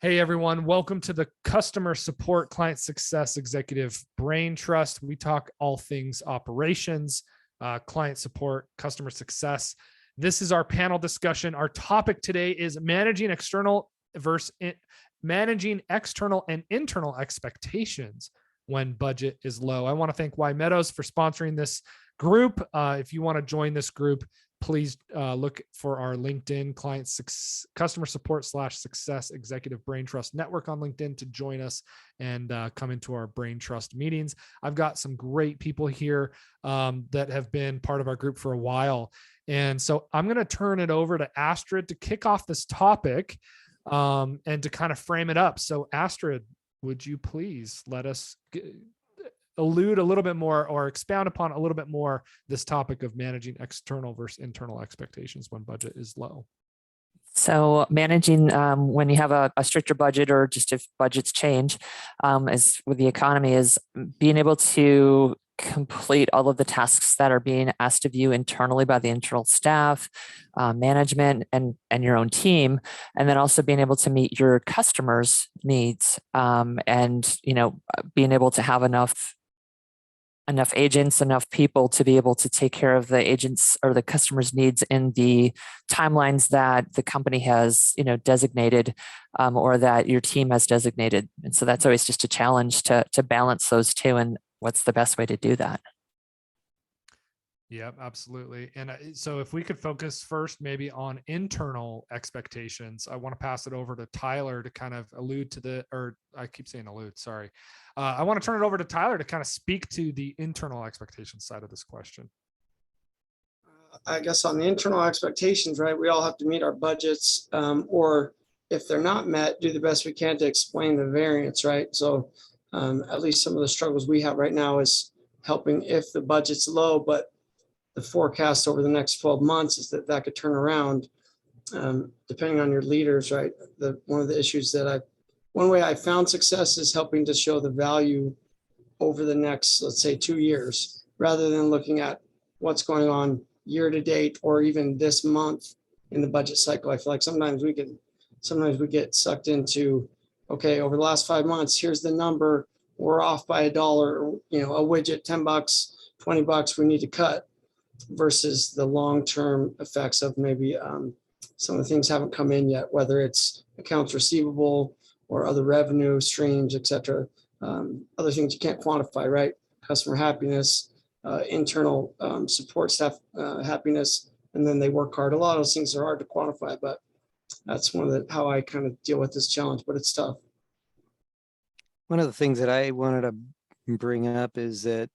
Hey everyone, welcome to the Customer Support Client Success Executive Brain Trust. We talk all things operations, client support, customer success. This is our panel discussion. Our topic today is managing external and internal expectations when budget is low. I want to thank Y Meadows for sponsoring this group. If you want to join this group, please look for our LinkedIn customer support / success executive brain trust network on LinkedIn to join us and come into our brain trust meetings. I've got some great people here that have been part of our group for a while. And so I'm going to turn it over to Astrid to kick off this topic and to kind of frame it up. So Astrid, would you please let us allude a little bit more or expound upon a little bit more this topic of managing external versus internal expectations when budget is low? So managing when you have a stricter budget, or just if budgets change, as with the economy, is being able to complete all of the tasks that are being asked of you internally by the internal staff, management, and your own team, and then also being able to meet your customers' needs, and being able to have enough agents, enough people to be able to take care of the agents or the customers' needs in the timelines that the company has, designated, or that your team has designated. And so that's always just a challenge to balance those two, and what's the best way to do that. Yeah, absolutely. And so if we could focus first maybe on internal expectations, I want to pass it over to Tyler to kind of allude to I keep saying allude, sorry. I want to turn it over to Tyler to kind of speak to the internal expectations side of this question. I guess on the internal expectations, right, we all have to meet our budgets, or if they're not met, do the best we can to explain the variance, right? So at least some of the struggles we have right now is helping if the budget's low, but the forecast over the next 12 months is that could turn around, depending on your leaders, right? One of the issues one way I found success is helping to show the value over the next, let's say, 2 years, rather than looking at what's going on year to date or even this month in the budget cycle. I feel like sometimes we get sucked into, okay, over the last 5 months, here's the number, we're off by $1, a widget, $10, $20 we need to cut, versus the long-term effects of maybe some of the things haven't come in yet, whether it's accounts receivable or other revenue streams, et cetera. Other things you can't quantify, right? Customer happiness, internal support staff happiness, and then they work hard. A lot of those things are hard to quantify, but that's how I kind of deal with this challenge, but it's tough. One of the things that I wanted to bring up is that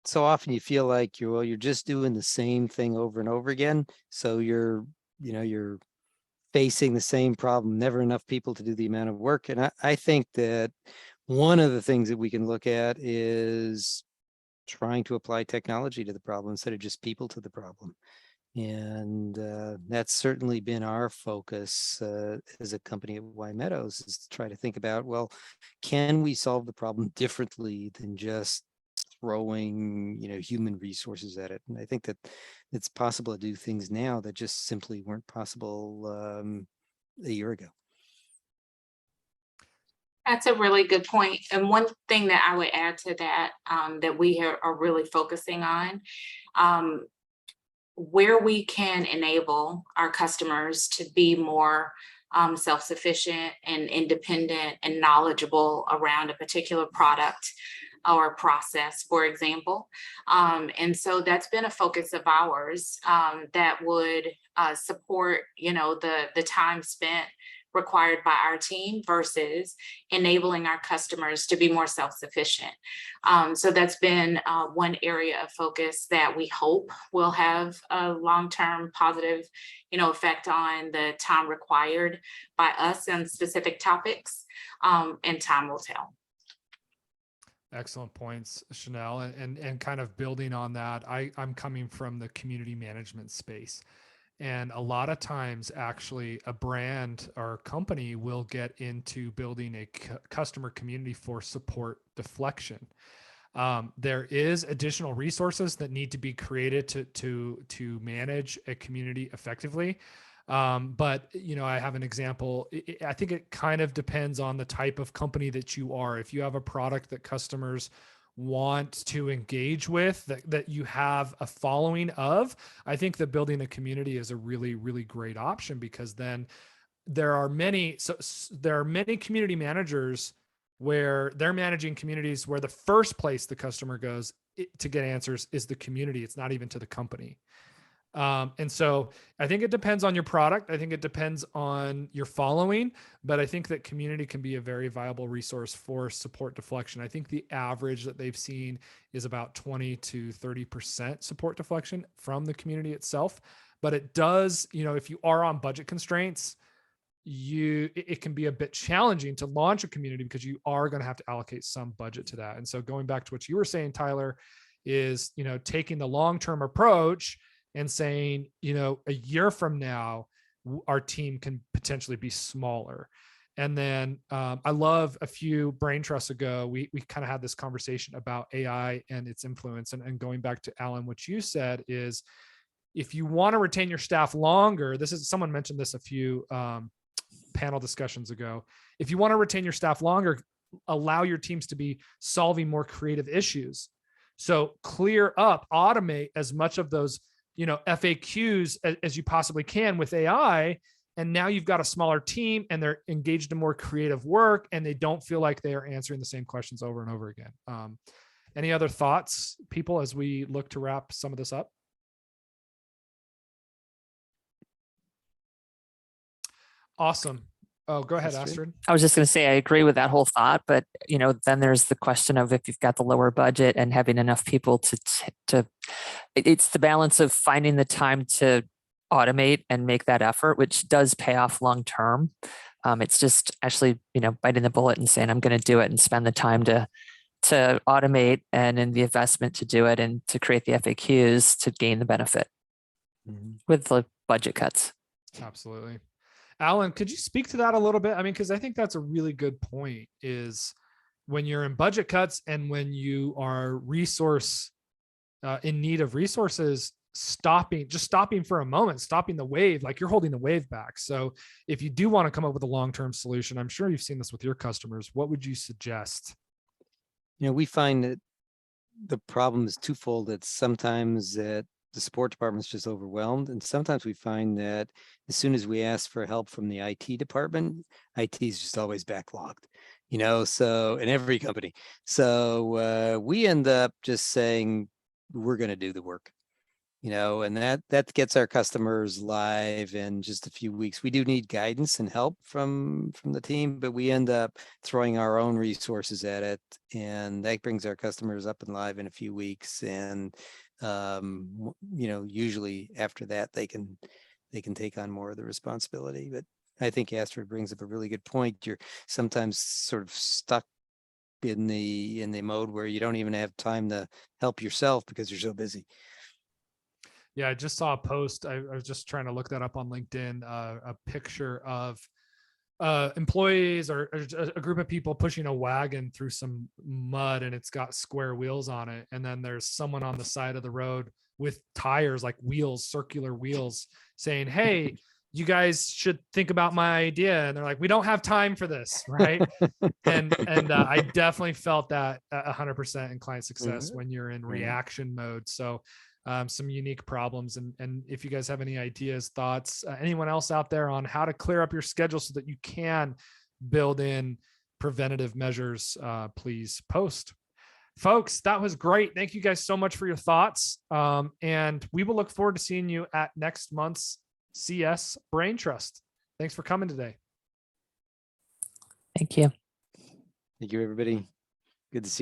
so often you feel like you're just doing the same thing over and over again. So you're facing the same problem, never enough people to do the amount of work. And I think that one of the things that we can look at is trying to apply technology to the problem instead of just people to the problem. And that's certainly been our focus as a company at Y Meadows, is to try to think about, well, can we solve the problem differently than just throwing human resources at it? And I think that it's possible to do things now that just simply weren't possible a year ago. That's a really good point. And one thing that I would add to that, that we are really focusing on, where we can enable our customers to be more self-sufficient and independent and knowledgeable around a particular product or process, for example. And so that's been a focus of ours, that would support, the time spent required by our team versus enabling our customers to be more self-sufficient. So that's been one area of focus that we hope will have a long-term positive, effect on the time required by us on specific topics, and time will tell. Excellent points, Chanel. And kind of building on that, I'm coming from the community management space. And a lot of times, actually, a brand or company will get into building a customer community for support deflection. There is additional resources that need to be created to manage a community effectively. But I have an example. I think it kind of depends on the type of company that you are. If you have a product that customers want to engage with, that you have a following of, I think that building a community is a really, really great option, because then there are many community managers where they're managing communities where the first place the customer goes to get answers is the community. It's not even to the company. And so I think it depends on your product. I think it depends on your following, but I think that community can be a very viable resource for support deflection. I think the average that they've seen is about 20 to 30% support deflection from the community itself. But it does, if you are on budget constraints, it can be a bit challenging to launch a community, because you are going to have to allocate some budget to that. And so going back to what you were saying, Tyler, is, taking the long-term approach and saying, a year from now, our team can potentially be smaller. And then I love, a few brain trusts ago, we kind of had this conversation about AI and its influence. And going back to Alan, what you said is, if you want to retain your staff longer, someone mentioned this a few panel discussions ago. If you want to retain your staff longer, allow your teams to be solving more creative issues. So clear up, automate as much of those FAQs as you possibly can with AI. And now you've got a smaller team and they're engaged in more creative work, and they don't feel like they are answering the same questions over and over again. Any other thoughts, people, as we look to wrap some of this up? Awesome. Oh, go ahead, Astrid. I was just going to say, I agree with that whole thought, but then there's the question of, if you've got the lower budget and having enough people it's the balance of finding the time to automate and make that effort, which does pay off long term. It's just actually, biting the bullet and saying, I'm going to do it, and spend the time to automate and in the investment to do it and to create the FAQs to gain the benefit with the budget cuts. Absolutely. Alan, could you speak to that a little bit? I mean, because I think that's a really good point, is when you're in budget cuts and when you are in need of resources, stopping for a moment, stopping the wave, like you're holding the wave back. So if you do want to come up with a long-term solution, I'm sure you've seen this with your customers, what would you suggest? We find that the problem is twofold. That sometimes that the support department is just overwhelmed, and sometimes we find that as soon as we ask for help from the IT department, IT is just always backlogged, so in every company. So we end up just saying, we're going to do the work, and that gets our customers live in just a few weeks. We do need guidance and help from the team, but we end up throwing our own resources at it, and that brings our customers up and live in a few weeks. And usually after that, they can take on more of the responsibility. But I think Astrid brings up a really good point. You're sometimes sort of stuck in the mode where you don't even have time to help yourself because you're so busy. Yeah, I just saw a post. I was just trying to look that up on LinkedIn, a picture of employees or a group of people pushing a wagon through some mud, and it's got square wheels on it. And then there's someone on the side of the road with tires, like wheels, circular wheels, saying, "Hey, you guys should think about my idea." And they're like, "We don't have time for this." Right. and I definitely felt that 100% in client success when you're in reaction mode. So some unique problems. And if you guys have any ideas, thoughts, anyone else out there on how to clear up your schedule so that you can build in preventative measures, please post. Folks, that was great. Thank you guys so much for your thoughts. And we will look forward to seeing you at next month's CS Brain Trust. Thanks for coming today. Thank you. Thank you, everybody. Good to see you.